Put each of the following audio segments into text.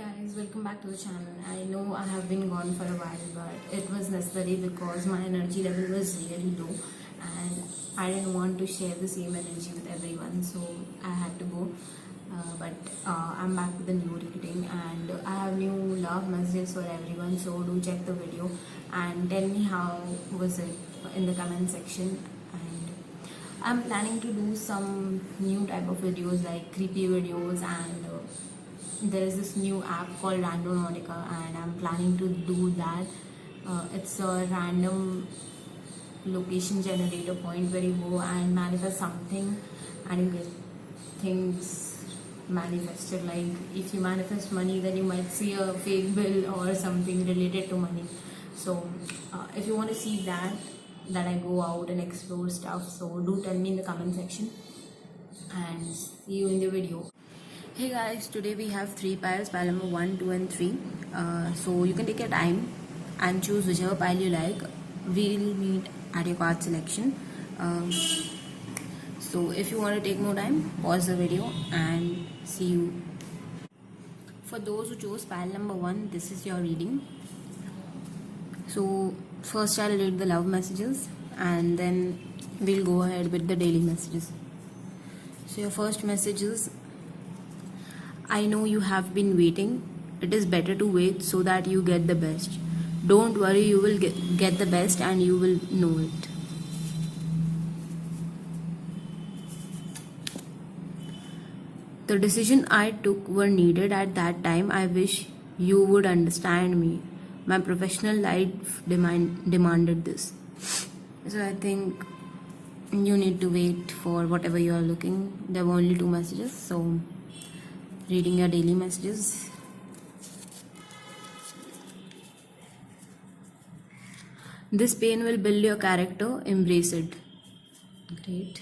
guys, welcome back to the channel. I know I have been gone for a while, but it was necessary because my energy level was really low and I didn't want to share the same energy with everyone, so I had to go. But I'm back with a new reading and I have new love messages for everyone, so do check the video and tell me how was it in the comment section. And I'm planning to do some new type of videos like creepy videos and there is this new app called Randonautica and I'm planning to do that. It's a random location generator point where you go and manifest something and you get things manifested. Like if you manifest money, then you might see a fake bill or something related to money. So if you want to see that I go out and explore stuff, so do tell me in the comment section and see you in the video. Hey guys, today we have 3 piles, pile number 1, 2 and 3. So you can take your time and choose whichever pile you like. We'll meet at your card selection. So if you want to take more time, pause the video and see you. For those who chose pile number 1, this is your reading. So first I'll read the love messages and then we'll go ahead with the daily messages. So your first message is, I know you have been waiting. It is better to wait so that you get the best. Don't worry, you will get the best and you will know it. The decision I took were needed at that time. I wish you would understand me. My professional life demanded this. So I think you need to wait for whatever you are looking. There were only 2 messages, so reading your daily messages. This pain will build your character. Embrace it. Great.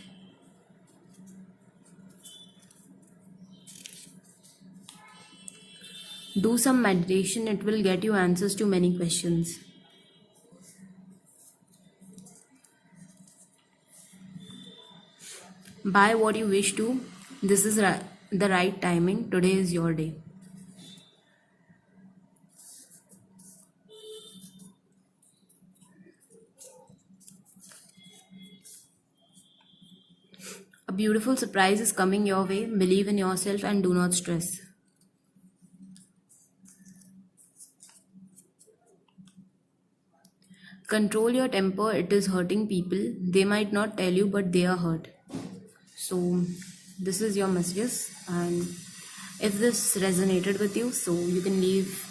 Do some meditation. It will get you answers to many questions. Buy what you wish to. This is the right timing. Today is your day. A beautiful surprise is coming your way. Believe in yourself and do not stress. Control your temper. It is hurting people. They might not tell you, but they are hurt. So this is your messages, and if this resonated with you, so you can leave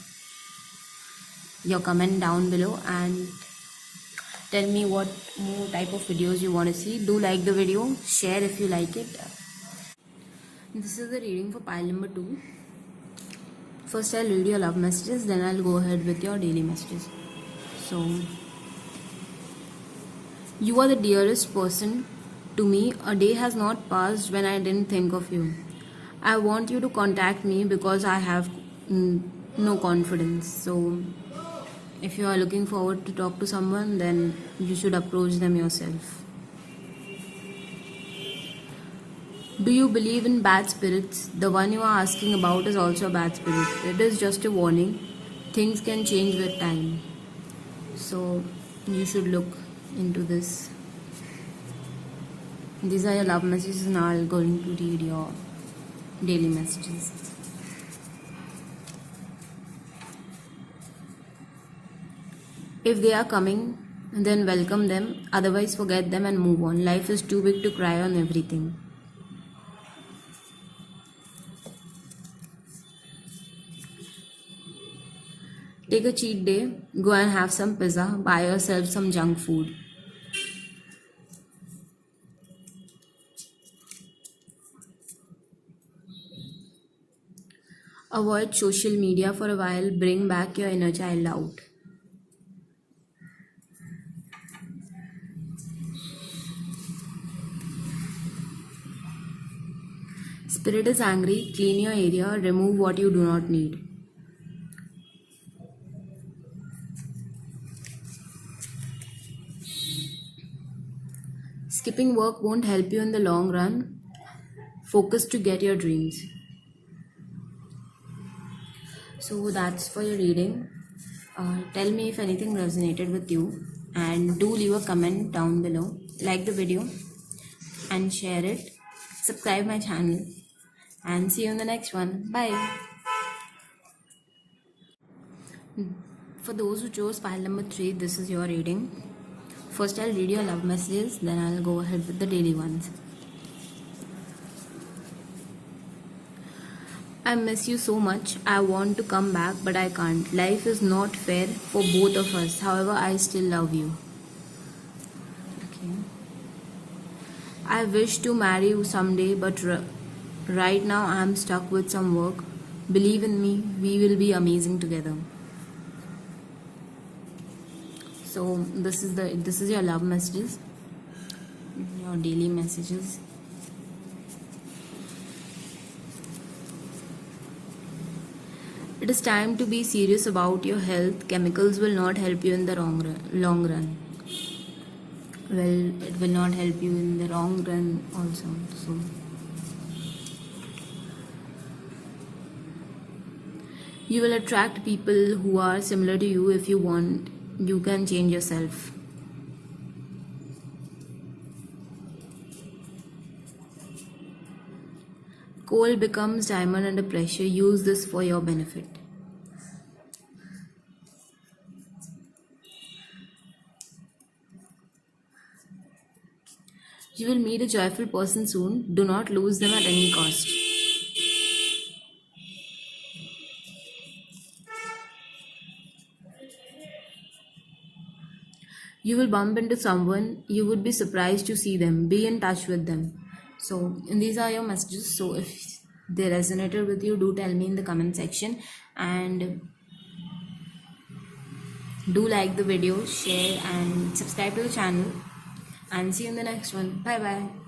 your comment down below and tell me what more type of videos you want to see. Do like the video, share if you like it. This is the reading for pile number 2. First I'll read your love messages, then I'll go ahead with your daily messages. So you are the dearest person to me. A day has not passed when I didn't think of you. I want you to contact me because I have no confidence. So if you are looking forward to talk to someone, then you should approach them yourself. Do you believe in bad spirits? The one you are asking about is also a bad spirit. It is just a warning. Things can change with time. So you should look into this. These are your love messages. Now I'm going to read your daily messages. If they are coming, then welcome them. Otherwise, forget them and move on. Life is too big to cry on everything. Take a cheat day. Go and have some pizza. Buy yourself some junk food. Avoid social media for a while. Bring back your inner child out. Spirit is angry. Clean your area. Remove what you do not need. Skipping work won't help you in the long run. Focus to get your dreams. So that's for your reading. Tell me if anything resonated with you, and do leave a comment down below. Like the video and share it. Subscribe my channel, and see you in the next one. Bye. For those who chose pile number 3, this is your reading. First, I'll read your love messages, then I'll go ahead with the daily ones. I miss you so much. I want to come back, but I can't. Life is not fair for both of us. However, I still love you. Okay. I wish to marry you someday, but right now I am stuck with some work. Believe in me, we will be amazing together. So this is your love messages, your daily messages. It is time to be serious about your health. Chemicals will not help you in the long run. Well, it will not help you in the long run also. So you will attract people who are similar to you. If you want, you can change yourself. Coal becomes diamond under pressure. Use this for your benefit. You will meet a joyful person soon. Do not lose them at any cost. You will bump into someone. You would be surprised to see them. Be in touch with them. So, these are your messages. So, if they resonated with you, do tell me in the comment section. And do like the video, share, and subscribe to the channel. And see you in the next one. Bye bye.